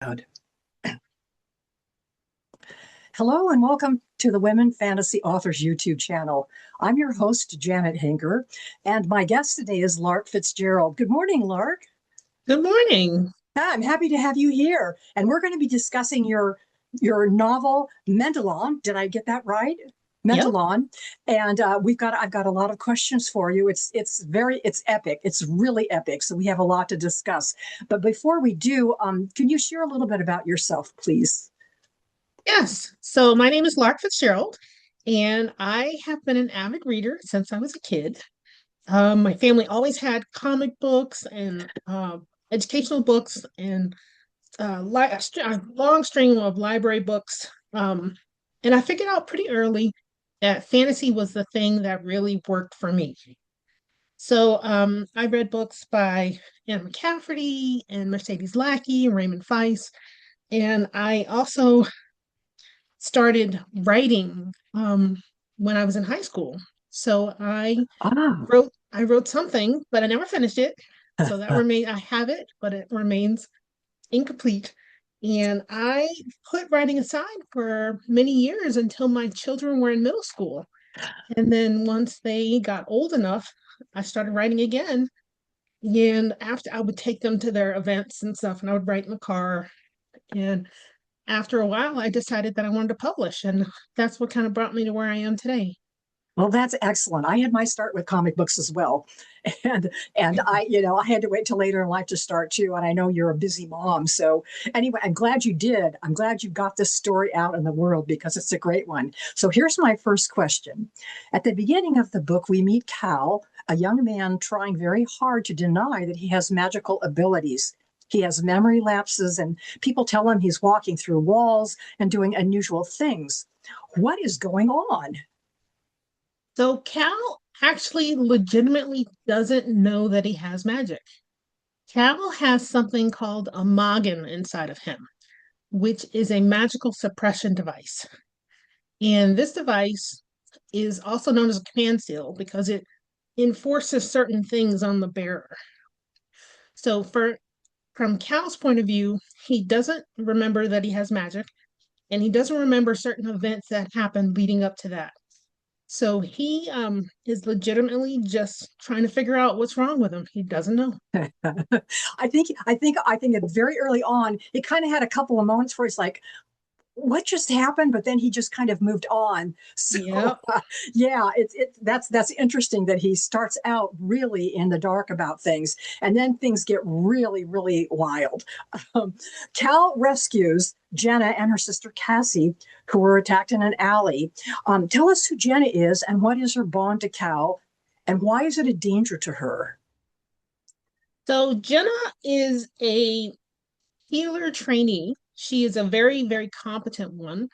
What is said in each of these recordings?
Good. Hello and welcome to the Women Fantasy Authors YouTube channel. I'm your host, Janet Hinger, and my guest today is Lark Fitzgerald. Good morning, Lark. Good morning. I'm happy to have you here, and we're going to be discussing your novel Mendelon. Did I get that right? Yep. Mendelon, and I've got a lot of questions for you. It's epic. It's really epic. So we have a lot to discuss. But before we do, can you share a little bit about yourself, please? Yes. So my name is Lark Fitzgerald, and I have been an avid reader since I was a kid. My family always had comic books and educational books and a long string of library books. And I figured out pretty early that fantasy was the thing that really worked for me. So I read books by Anne McCafferty and Mercedes Lackey and Raymond Weiss. And I also started writing when I was in high school. So Ah. I wrote something, but I never finished it. So that remained I have it, but it remains incomplete. And I put writing aside for many years until my children were in middle school. And then once they got old enough, I started writing again. And after I would take them to their events and stuff, and I would write in the car. And after a while, I decided that I wanted to publish, and that's what kind of brought me to where I am today. Well, that's excellent. I had my start with comic books as well. And I had to wait till later in life to start too. And I know you're a busy mom. So anyway, I'm glad you did. I'm glad you got this story out in the world because it's a great one. So here's my first question. At the beginning of the book, we meet Cal, a young man trying very hard to deny that he has magical abilities. He has memory lapses, and people tell him he's walking through walls and doing unusual things. What is going on? So Cal actually legitimately doesn't know that he has magic. Cal has something called a Magen inside of him, which is a magical suppression device. And this device is also known as a command seal because it enforces certain things on the bearer. So from Cal's point of view, he doesn't remember that he has magic, and he doesn't remember certain events that happened leading up to that. So he is legitimately just trying to figure out what's wrong with him. He doesn't know. I think very early on, it kind of had a couple of moments where it's like, what just happened? But then he just kind of moved on. So Yep. yeah, that's interesting that he starts out really in the dark about things, and then things get really wild. Um, Cal rescues Jenna and her sister Cassie, who were attacked in an alley. Tell us who Jenna is and what is her bond to Cal, and why is it a danger to her? So Jenna is a healer trainee. She is a very competent one.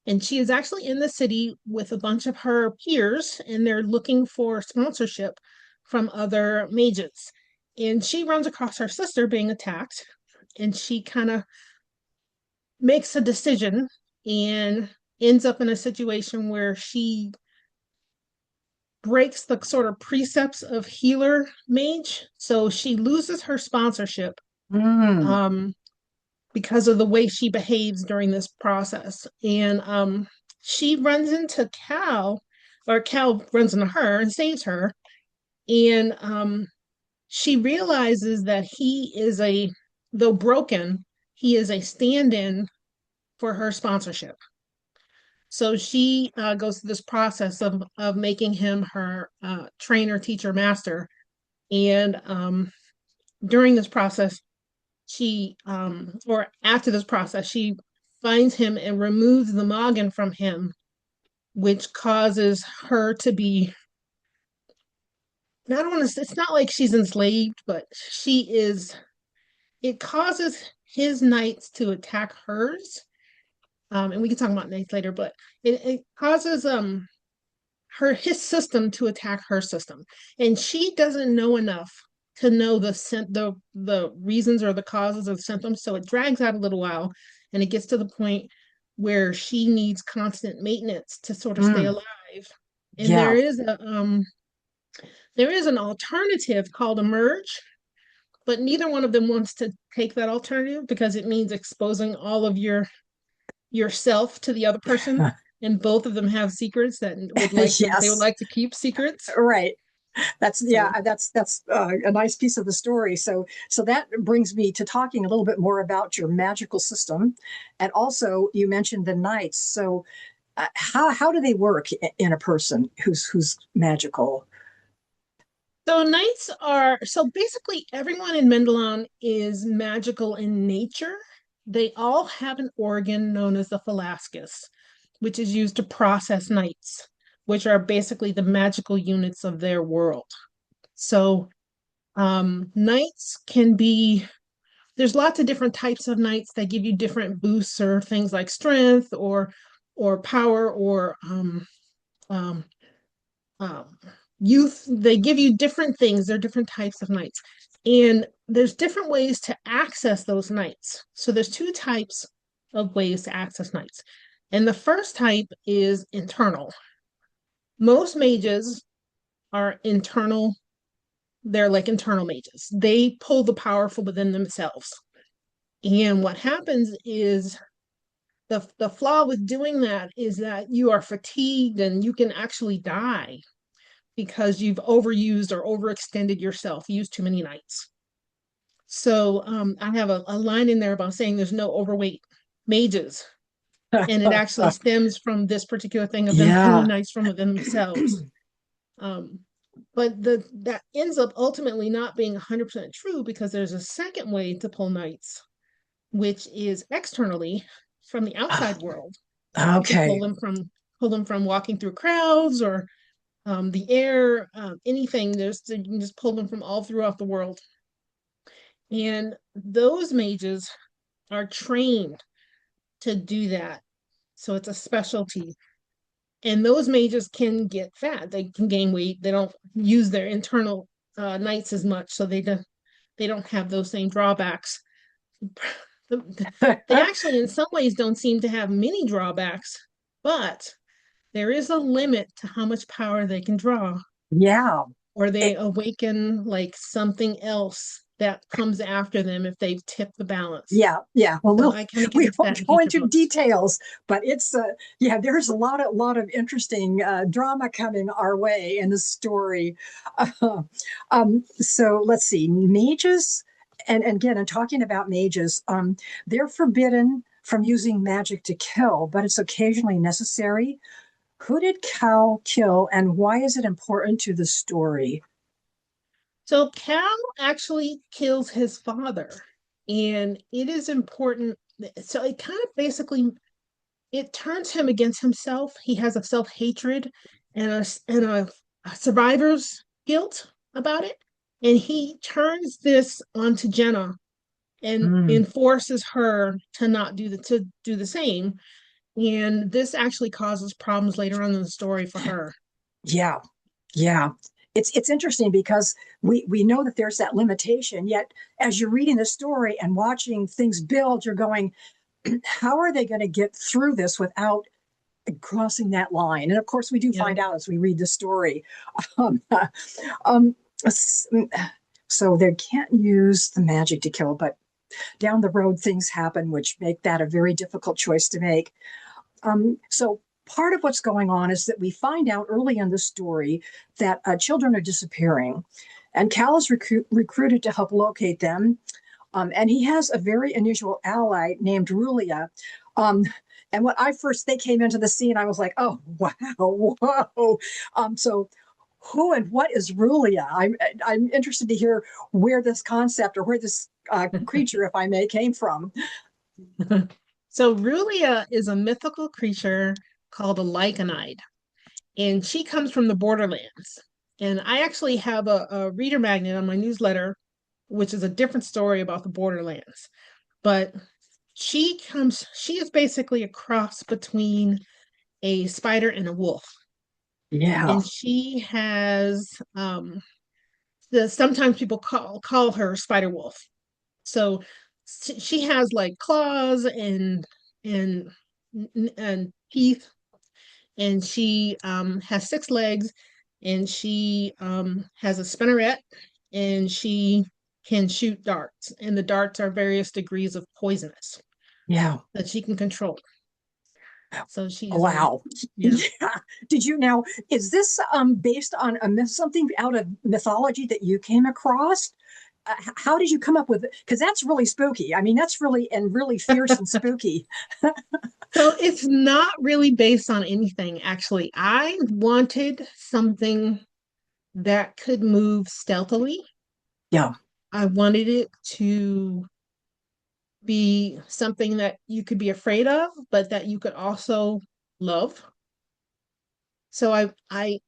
And she is actually in the city with a bunch of her peers, and they're looking for sponsorship from other mages. And she runs across her sister being attacked, and she kind of makes a decision and ends up in a situation where she breaks the sort of precepts of healer mage. So she loses her sponsorship Mm, um, because of the way she behaves during this process. And she runs into Cal, or Cal runs into her and saves her. And she realizes that though broken, he is a stand in for her sponsorship. So she goes through this process of making him her trainer, teacher, master. And during this process, or after this process, she finds him and removes the Magen from him, which causes her to be, I don't want to, it's not like she's enslaved, but it causes his knights to attack hers. And we can talk about knights later, but it causes his system to attack her system, and she doesn't know enough to know the reasons or the causes of the symptoms, so it drags out a little while, and it gets to the point where she needs constant maintenance to sort of stay mm, alive. And yeah. there is an alternative called a merge, but neither one of them wants to take that alternative because it means exposing all of yourself to the other person, and both of them have secrets that they would Yes, like to keep secrets. right. That's So yeah, that's a nice piece of the story. So that brings me to talking a little bit more about your magical system, and also you mentioned the knights. So how do they work in a person who's magical? so basically everyone in Mendelon is magical in nature. They all have an organ known as the Falascus, which is used to process knights, which are basically the magical units of their world. So knights can be there's lots of different types of knights that give you different boosts or things like strength or power or um, um, youth. They give you different things. They're different types of knights, and there's different ways to access those knights. So there's two types of ways to access knights, and the first type is internal. Most mages are internal. They're like internal mages. They pull the power from within themselves. And what happens is the flaw with doing that is that you are fatigued and you can actually die because you've overused or overextended yourself, used too many nights. So I have a line in there about saying there's no overweight mages. And it actually stems from this particular thing of them pulling Yeah. nights from within themselves. Um, but that ends up ultimately not being 100% true because there's a second way to pull nights, which is externally from the outside world. You can Okay. pull them from walking through crowds or the air, anything. You can just pull them from all throughout the world. And those mages are trained to do that. So it's a specialty. And those mages can get fat. They can gain weight. They don't use their internal knights as much, so they don't have those same drawbacks. They actually, in some ways, don't seem to have many drawbacks, but there is a limit to how much power they can draw, Yeah. or they It, awaken like something else that comes after them if they've tipped the balance. yeah, yeah. Well, So I kind of get we into won't that in go future into books. details, but it's yeah. There's a lot of interesting drama coming our way in the story. Uh, so let's see, mages, and again, I'm talking about mages. They're forbidden from using magic to kill, but it's occasionally necessary. Who did Cal kill, and why is it important to the story? So Cal actually kills his father, and it is important. So it kind of basically it turns him against himself. He has a self-hatred and a survivor's guilt about it. And he turns this onto Jenna and Mm, enforces her to not do the same. And this actually causes problems later on in the story for her. yeah, yeah. It's interesting because we know that there's that limitation. Yet, as you're reading the story and watching things build, you're going, how are they going to get through this without crossing that line? And of course, we do Yeah. find out as we read the story. Um, um, so they can't use the magic to kill, but down the road, things happen which make that a very difficult choice to make. So part of what's going on is that we find out early in the story that children are disappearing, and Cal is recruited to help locate them. And he has a very unusual ally named Rulia. Um, and when I first they came into the scene, I was like, "Oh wow, whoa!" So who and what is Rulia? I'm interested to hear where this concept or where this creature, if I may, came from. So Rulia is a mythical creature called a lycanide, and she comes from the borderlands. And I actually have a reader magnet on my newsletter, which is a different story about the borderlands. But she is basically a cross between a spider and a wolf. Yeah. And she has sometimes people call her Spider Wolf. So she has like claws and and teeth, and she has six legs, and she has a spinneret, and she can shoot darts, and the darts are various degrees of poisonous Yeah. that she can control. So she's Wow. yeah. Yeah. Did you now, is this based on a myth, something out of mythology that you came across? How did you come up with it? Because that's really spooky. I mean, that's really and really fierce and spooky. So it's not really based on anything, actually. I wanted something that could move stealthily. Yeah. I wanted it to be something that you could be afraid of, but that you could also love. So I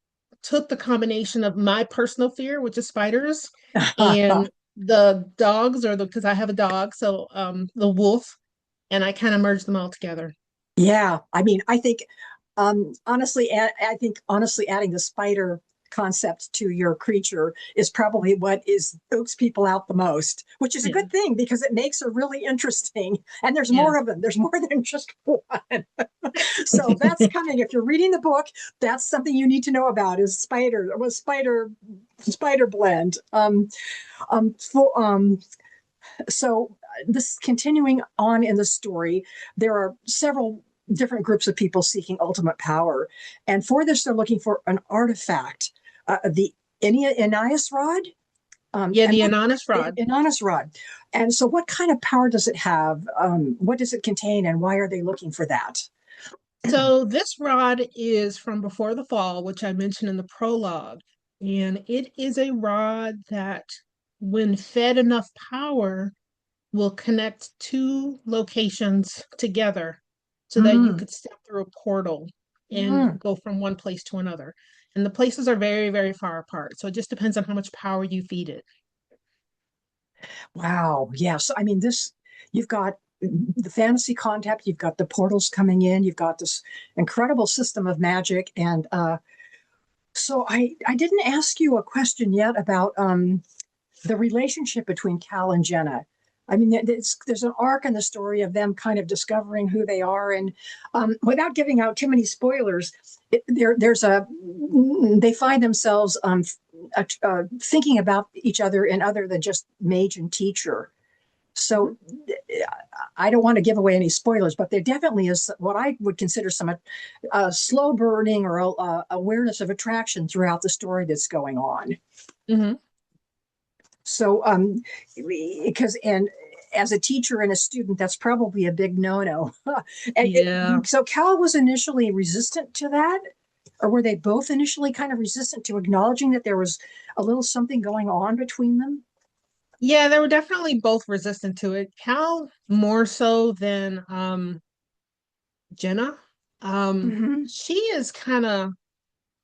took the combination of my personal fear, which is spiders, and the dogs, or the because I have a dog, so the wolf, and I kind of merged them all together. Yeah, I mean, I think honestly, I think honestly, adding the spider concept to your creature is probably what is oops people out the most, which is a Yeah, good thing because it makes her really interesting. And there's yeah. more of them. There's more than just one. So that's coming. If you're reading the book, that's something you need to know about is spider blend. For, so this continuing on in the story, there are several different groups of people seeking ultimate power, and for this, they're looking for an artifact, the Enias rod. Yeah, And the what anonymous fraud. Enias rod? And so, what kind of power does it have? What does it contain, and why are they looking for that? So this rod is from Before the Fall, which I mentioned in the prologue. And it is a rod that, when fed enough power, will connect two locations together so that you Mm, could step through a portal and mm. go from one place to another. And the places are very, very far apart. So it just depends on how much power you feed it. Wow. Yes. I mean, this, you've got the fantasy concept, you've got the portals coming in, you've got this incredible system of magic. And so I didn't ask you a question yet about the relationship between Cal and Jenna. I mean, there's an arc in the story of them kind of discovering who they are. And without giving out too many spoilers, there's a, they find themselves thinking about each other in other than just mage and teacher. Mhm. So I don't want to give away any spoilers, but there definitely is what I would consider some slow burning or awareness of attraction throughout the story that's going on. Mhm. So, because and as a teacher and a student, that's probably a big no-no. Yeah. So Cal was initially resistant to that, or were they both initially kind of resistant to acknowledging that there was a little something going on between them? Yeah, they were definitely both resistant to it. Cal more so than Jenna. Mm-hmm. She is kind of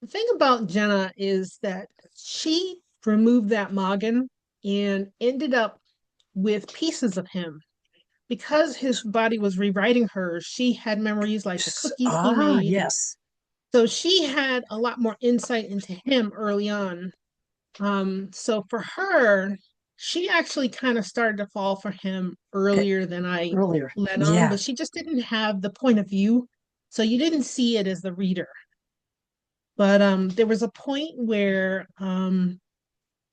the thing about Jenna is that she removed that Moggin and ended up with pieces of him. Because his body was rewriting her, she had memories like the cookies he Ah, made. yes. So she had a lot more insight into him early on. So for her, she actually kind of started to fall for him Eh, earlier than I earlier. let on, Yeah. but she just didn't have the point of view. So you didn't see it as the reader. But there was a point where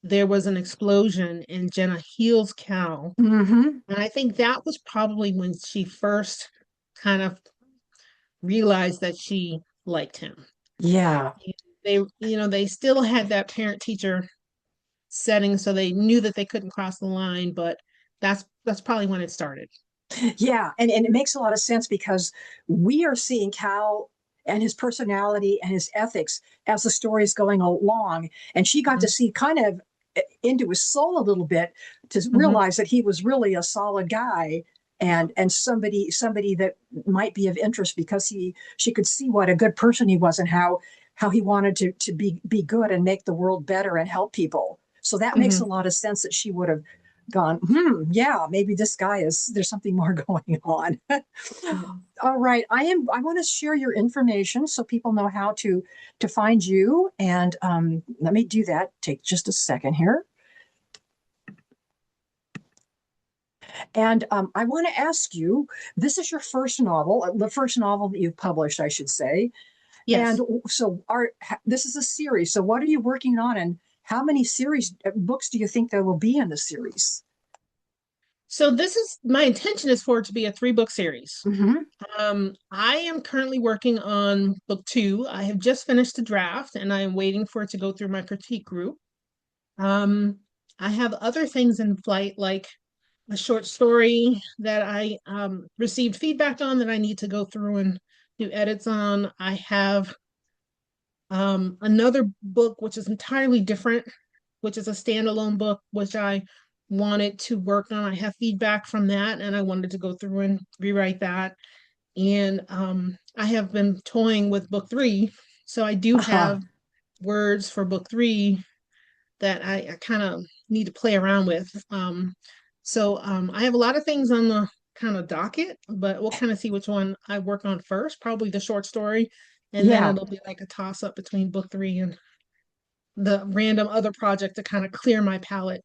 there was an explosion and Jenna heals Cal. Mm-hmm. And I think that was probably when she first kind of realized that she liked him. Yeah. They still had that parent teacher setting, so they knew that they couldn't cross the line, but that's probably when it started. Yeah, and it makes a lot of sense because we are seeing Cal and his personality and his ethics as the story is going along. And she got to Mhm. see kind of into his soul a little bit to Mhm. realize that he was really a solid guy Yeah. and somebody that might be of interest because she could see what a good person he was and how he wanted to be good and make the world better and help people. So that makes a Mhm. lot of sense that she would have gone, yeah, maybe this guy is, there's something more going on. Yeah. All right. I want to share your information so people know how to find you. And let me do that. Take just a second here. And I want to ask you, this is your first novel, the first novel that you've published, I should say. And Yes. so this is a series. So what are you working on and How many series books do you think there will be in the series? So this is my intention is for it to be a 3 book series. Hmm. I am currently working on book 2. I have just finished the draft and I am waiting for it to go through my critique group. Um, I have other things in flight, like a short story that I received feedback on that I need to go through and do edits on. I have another book which is entirely different, which is a standalone book, which I wanted to work on. I have feedback from that, and I wanted to go through and rewrite that. And I have been toying with book 3, so I do Uh-huh. have words for book 3 that I kind of need to play around with. I have a lot of things on the kind of docket, but we'll kind of see which one I work on first, probably the short story, and then Yeah. it'll be like a toss up between book 3 and the random other project to kind of clear my palette.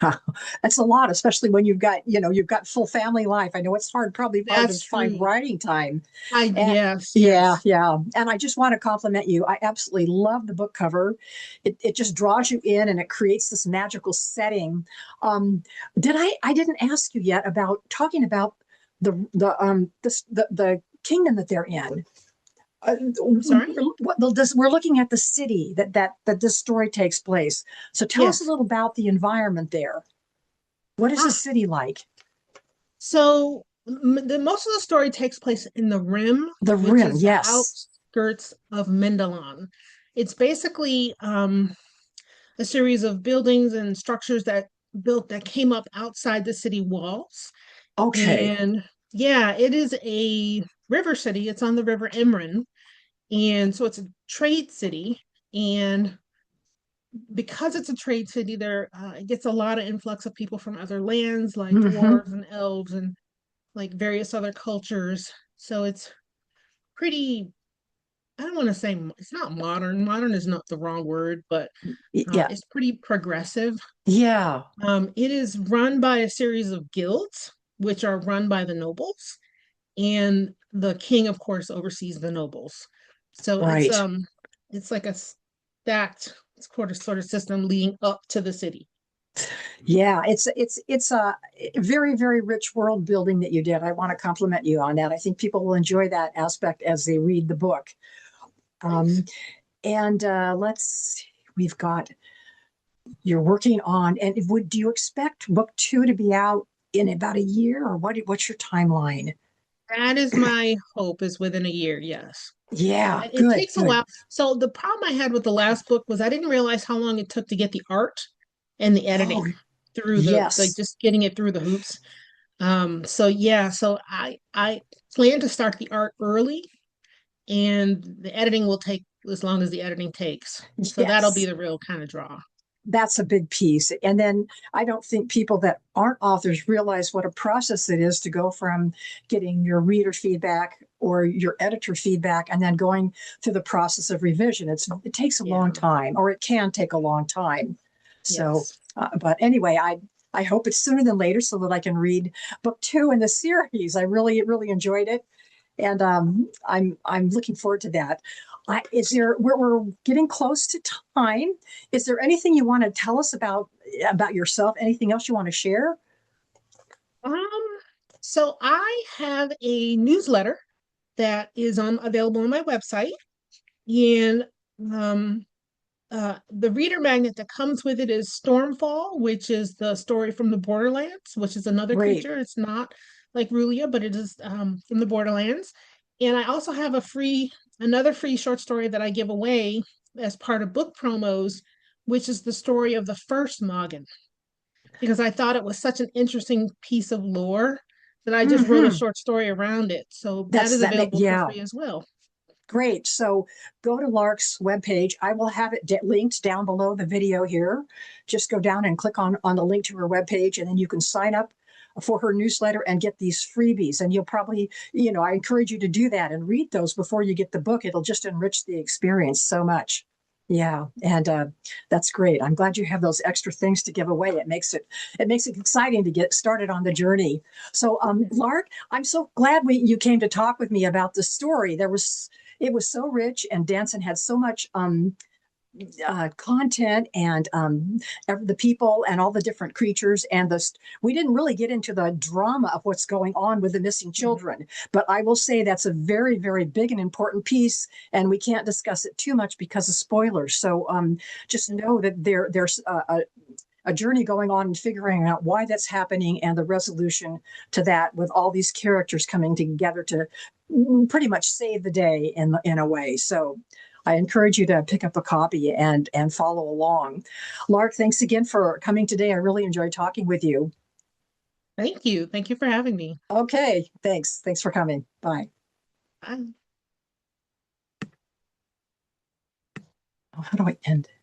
Yeah, that's a lot, especially when you've got full family life. I know it's probably hard to That's find true. writing time. I And Yes, yeah, yes. yeah. And I just want to compliment you. I absolutely love the book cover. It just draws you in and it creates this magical setting. Um, I didn't ask you yet about talking about the kingdom that they're in. I'm sorry. We're looking at the city that this story takes place. So tell us a Yes. little about the environment there. What is the Ah, city like? the most of the story takes place in the Rim, The which rim, is the yes. outskirts of Mendelon. It's basically a series of buildings and structures that came up outside the city walls. Okay. And yeah, it is a river city. It's on the river Emrin. And so it's a trade city. And because it's a trade city, there it gets a lot of influx of people from other lands, like Hmm. dwarves and elves and like various other cultures. So it's pretty, I don't want to say it's not modern. Modern is not the wrong word, but Yeah. it's pretty progressive. Yeah. It is run by a series of guilds, which are run by the nobles, and the king, of course, oversees the nobles. So Right. it's like a stacked sort of system leading up to the city. Yeah, it's a very, very rich world building that you did. I want to compliment you on that. I think people will enjoy that aspect as they read the book. Thanks. Um, and we've got you're working on, and do you expect book 2 to be out in about a year, or what's your timeline? That is my hope is within a year, yes. Yeah, It good, takes a good. while. So the problem I had with the last book was I didn't realize how long it took to get the art and the Oh, editing through the like yes. just getting it through the hoops. So yeah, so I plan to start the art early and the editing will take as long as the editing takes. So that'll be Yes. the real kind of draw. That's a big piece. And then I don't think people that aren't authors realize what a process it is to go from getting your reader feedback or your editor feedback and then going through the process of revision. It takes a long Yeah. time, or it can take a long time. So, Yes. but anyway, I hope it's sooner than later so that I can read book 2 in the series. I really enjoyed it, and I'm looking forward to that. Is there we're getting close to time? Is there anything you want to tell us about yourself? Anything else you want to share? Um, so I have a newsletter that is available on my website, and um, the reader magnet that comes with it is Stormfall, which is the story from the Borderlands, which is another Great. creature. It's not like Rulia, but it is from the Borderlands. And I also have another free short story that I give away as part of book promos, which is the story of the first Noggin, because I thought it was such an interesting piece of lore that I just wrote a Hmm. short story around it. So that is available for Yeah. free as well. Great. So go to Lark's webpage. I will have it linked down below the video here. Just go down and click on the link to her webpage, and then you can sign up for her newsletter and get these freebies. And you'll probably, I encourage you to do that and read those before you get the book. It'll just enrich the experience so much. Yeah, and that's great. I'm glad you have those extra things to give away. It makes it exciting to get started on the journey. So, Lark, I'm so glad you came to talk with me about the story. It was so rich, and Danson had so much content and the people and all the different creatures and we didn't really get into the drama of what's going on with the missing children, but I will say that's a very, very big and important piece, and we can't discuss it too much because of spoilers. So just know that there's a journey going on and figuring out why that's happening and the resolution to that, with all these characters coming together to pretty much save the day in a way. So I encourage you to pick up a copy and follow along. Lark, thanks again for coming today. I really enjoyed talking with you. Thank you. Thank you for having me. Okay, thanks. Thanks for coming. Bye. Bye. Oh, how do I end it?